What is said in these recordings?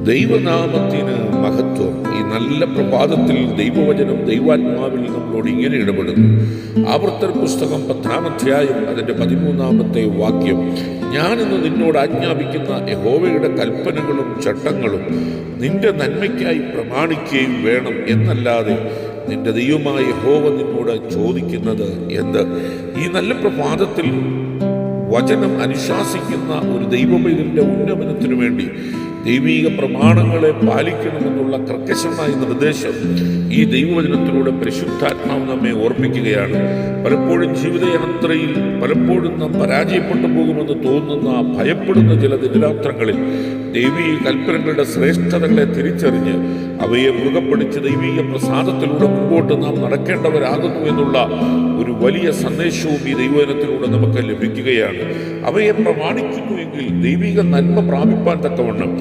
ദൈവനാമത്തിന് മഹത്വം. ഈ നല്ല പ്രഭാതത്തിൽ ദൈവവചനം ദൈവാത്മാവിൽ നമ്മളോട് ഇങ്ങനെ ഇടപെടുന്നു. ആവർത്തന പുസ്തകം 10-ാം അധ്യായം അതിൻ്റെ 13-ാമത്തെ വാക്യം, ഞാനിന്ന് നിന്നോട് ആജ്ഞാപിക്കുന്ന യഹോവയുടെ കൽപ്പനകളും ചട്ടങ്ങളും നിന്റെ നന്മയ്ക്കായി പ്രമാണിക്കുകയും വേണം എന്നല്ലാതെ നിന്റെ ദൈവമായ യഹോവ നിന്നോട് ചോദിക്കുന്നത് എന്ത്? ഈ നല്ല പ്രഭാതത്തിൽ വചനം അനുശാസിക്കുന്ന ഒരു ദൈവപൈതലിന്റെ ഉന്നമനത്തിനു വേണ്ടി ദൈവീക പ്രമാണങ്ങളെ പാലിക്കണമെന്നുള്ള കർക്കശമായ നിർദ്ദേശം ഈ ദൈവവചനത്തിലൂടെ പരിശുദ്ധാത്മാവ് നമ്മെ ഓർമ്മിക്കുകയാണ്. പലപ്പോഴും ജീവിതയാത്രയിൽ പലപ്പോഴും നാം പരാജയപ്പെട്ടു പോകുമെന്ന് തോന്നുന്ന, ഭയപ്പെടുന്ന ചില ദിനരാത്രങ്ങളിൽ ദൈവീക കൽപ്പനകളുടെ ശ്രേഷ്ഠതകളെ തിരിച്ചറിഞ്ഞ് അവയെ മുറുകപ്പിടിച്ച് ദൈവീക പ്രസാദത്തിലൂടെ മുമ്പോട്ട് നാം നടക്കേണ്ടവരാകുന്നു എന്നുള്ള ഒരു വലിയ സന്ദേശവും ഈ ദൈവവചനത്തിലൂടെ നമുക്ക് ലഭിക്കുകയാണ്. അവയെ പ്രമാണിക്കുന്നുവെങ്കിൽ ദൈവിക നന്മ പ്രാപിപ്പാൻ തക്കവണ്ണം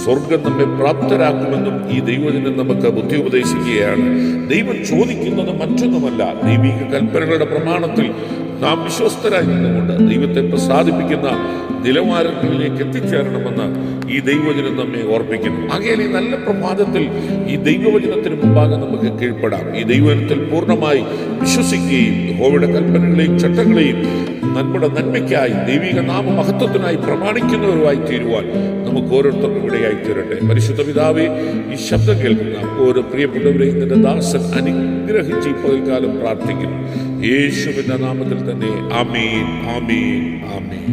സ്വർഗം നമ്മെ പ്രാപ്തരാക്കുമെന്നും ഈ ദൈവവചനം നമുക്ക് ബുദ്ധി ഉപദേശിക്കുകയാണ്. ദൈവം ചോദിക്കുന്നത് മറ്റൊന്നുമല്ല, ദൈവിക കൽപ്പനകളുടെ പ്രമാണത്തിൽ നാം വിശ്വസ്തരായി നിന്നുകൊണ്ട് ദൈവത്തെ പ്രസാദിപ്പിക്കുന്ന നിലവാരങ്ങളിലേക്ക് എത്തിച്ചേരണമെന്ന് ഈ ദൈവവചനം നമ്മെ ഓർപ്പിക്കുന്നു. ആകയാൽ ഈ നല്ല പ്രഭാതത്തിൽ ഈ ദൈവവചനത്തിന് മുമ്പാകെ നമുക്ക് കീഴ്പ്പെടാം. ഈ ദൈവവചനത്തിൽ പൂർണ്ണമായി വിശ്വസിക്കുകയും യഹോവയുടെ കൽപ്പനകളെയും ചട്ടങ്ങളെയും നമ്മുടെ നന്മയ്ക്കായി ദൈവിക നാമ മഹത്വത്തിനായി പ്രമാണിക്കുന്നവരുമായി തീരുവാൻ നമുക്ക് ഓരോരുത്തർക്കും ഇടയായി തീരട്ടെ. പരിശുദ്ധ പിതാവേ, ഈ ശബ്ദം കേൾക്കുന്ന ഓരോ പ്രിയപ്പെട്ടവരെയും നിന്റെ ദാസൻ അനുഗ്രഹിച്ച് ഈ പകൽക്കാലം പ്രാർത്ഥിക്കുന്നു. യേശുവിന്റെ നാമത്തിൽ തന്നെ ആമേൻ, ആമേൻ, ആമേൻ.